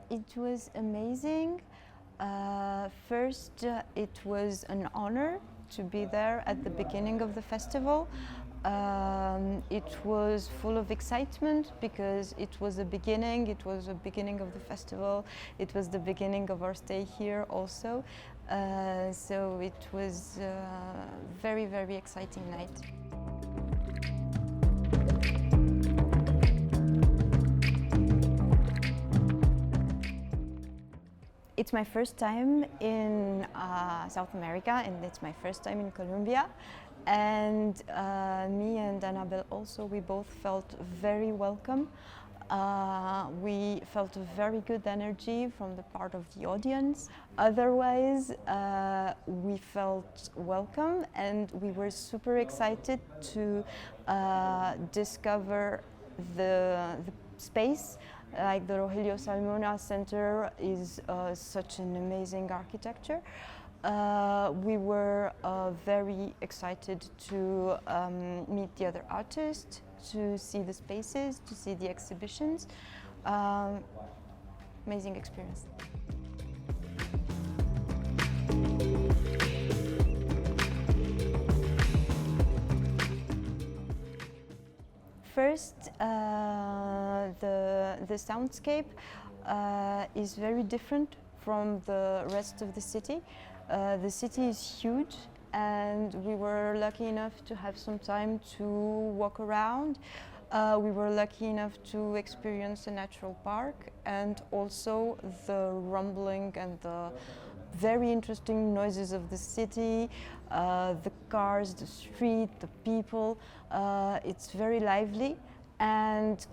It was amazing. First, it was an honor to be there at the beginning of the festival. It was full of excitement because it was a beginning. It was the beginning of the festival. It was the beginning of our stay here also. So it was a very, very exciting night. It's my first time in South America, and it's my first time in Colombia. And me and Annabelle also, we both felt very welcome. We felt a very good energy from the part of the audience. Otherwise, we felt welcome, and we were super excited to discover the space. Like the Rogelio Salmona Center is such an amazing architecture. We were very excited to meet the other artists, to see the spaces, to see the exhibitions. Amazing experience. First, the soundscape is very different from the rest of the city. The city is huge, and we were lucky enough to have some time to walk around. We were lucky enough to experience a natural park, and also the rumbling and the very interesting noises of the city, the cars, the street, the people. It's very lively, and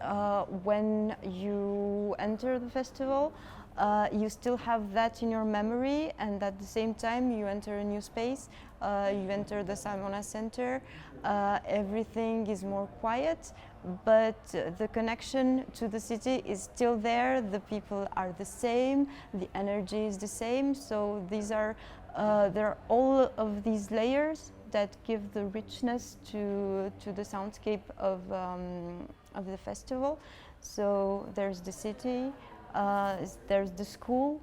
when you enter the festival, you still have that in your memory, and at the same time you enter a new space. You enter the Salmona Center. Everything is more quiet, but the connection to the city is still there. The people are the same, the energy is the same. So these are there are all of these layers that give the richness to the soundscape of the festival. So there's the city, there's the school,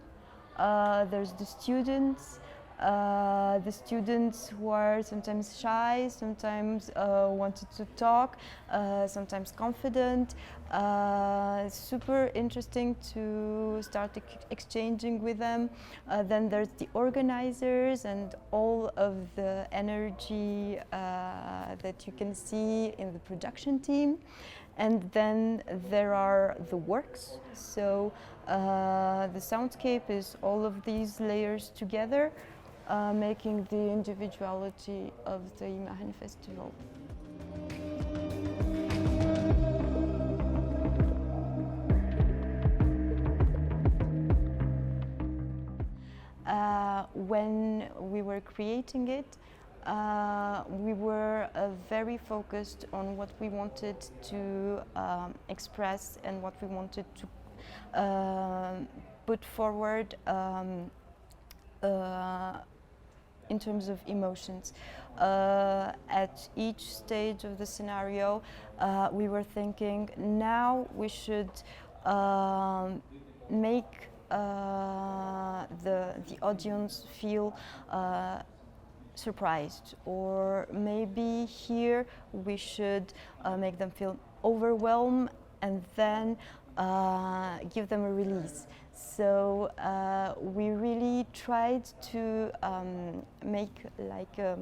there's the students. The students who are sometimes shy, sometimes wanted to talk, sometimes confident. Super interesting to start exchanging with them. Then there's the organizers and all of the energy that you can see in the production team. And then there are the works. So the soundscape is all of these layers together, making the individuality of the Imagen Festival. When we were creating it, we were very focused on what we wanted to express and what we wanted to put forward in terms of emotions. At each stage of the scenario, we were thinking, now we should make the audience feel surprised, or maybe here we should make them feel overwhelmed and then give them a release. So we really tried to make like a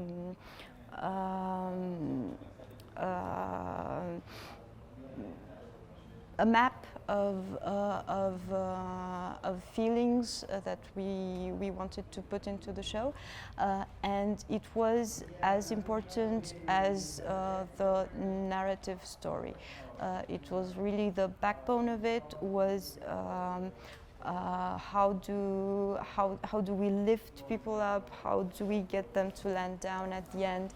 map of feelings that we wanted to put into the show, and it was as important as the narrative story. It was really the backbone of it. Was how do we lift people up? How do we get them to land down at the end?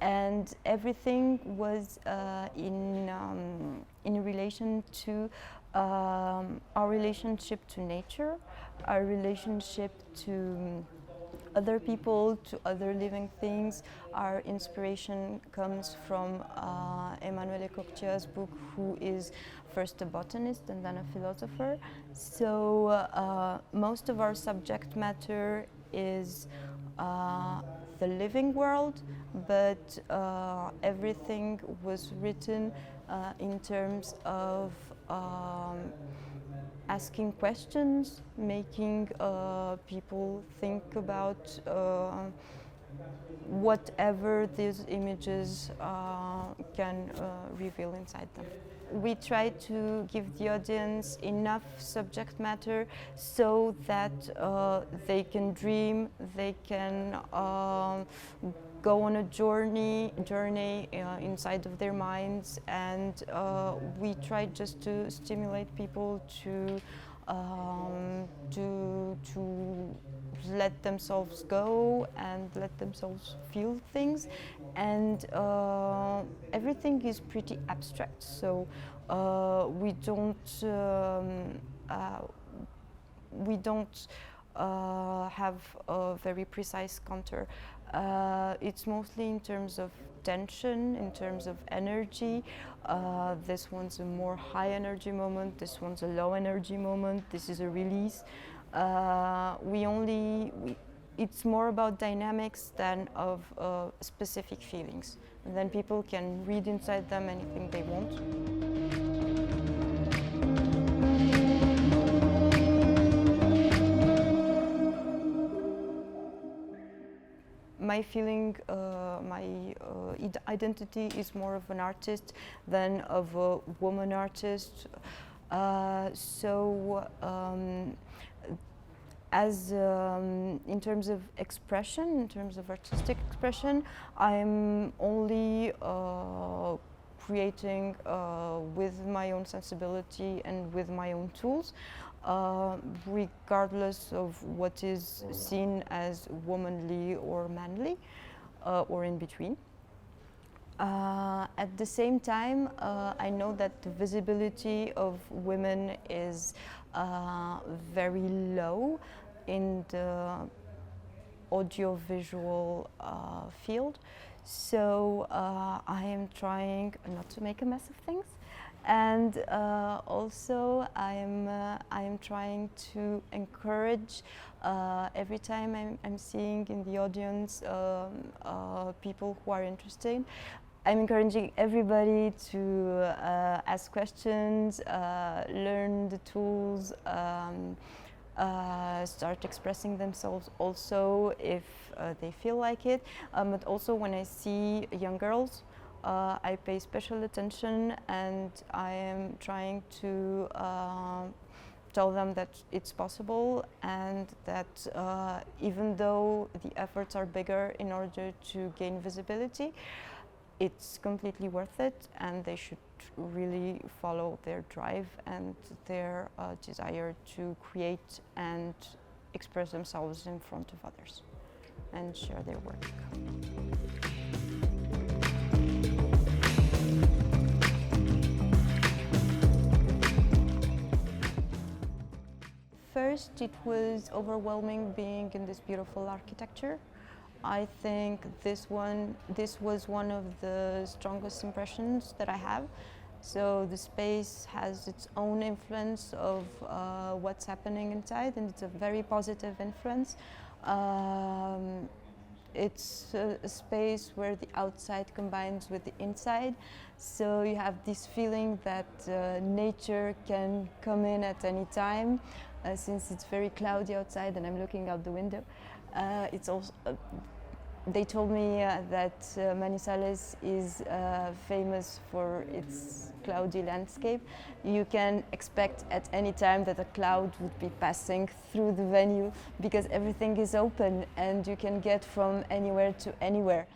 And everything was in relation to our relationship to nature, our relationship to other people, to other living things. Our inspiration comes from Emmanuel Ecocchia's book, who is first a botanist and then a philosopher. So most of our subject matter is the living world, but everything was written in terms of asking questions, making people think about whatever these images can reveal inside them. We try to give the audience enough subject matter so that they can dream, they can go on a journey inside of their minds, and we try just to stimulate people to let themselves go and let themselves feel things, and everything is pretty abstract, so we don't have a very precise contour. It's mostly in terms of tension, in terms of energy. This one's a more high energy moment, this one's a low energy moment, this is a release. It's more about dynamics than of specific feelings. And then people can read inside them anything they want. My feeling, my identity is more of an artist than of a woman artist. In terms of expression, in terms of artistic expression, I'm only creating with my own sensibility and with my own tools, regardless of what is seen as womanly or manly, or in between. At the same time, I know that the visibility of women is very low in the audiovisual field, so I am trying not to make a mess of things, and also I am trying to encourage every time I'm seeing in the audience people who are interested. I'm encouraging everybody to ask questions, learn the tools, start expressing themselves also if they feel like it. But also when I see young girls, I pay special attention, and I am trying to tell them that it's possible, and that even though the efforts are bigger in order to gain visibility, it's completely worth it, and they should really follow their drive and their desire to create and express themselves in front of others and share their work. First, it was overwhelming being in this beautiful architecture. I think this was one of the strongest impressions that I have. So the space has its own influence of what's happening inside, and it's a very positive influence. It's a space where the outside combines with the inside, so you have this feeling that nature can come in at any time, since it's very cloudy outside and I'm looking out the window. It's also they told me that Manizales is famous for its cloudy landscape. You can expect at any time that a cloud would be passing through the venue, because everything is open and you can get from anywhere to anywhere.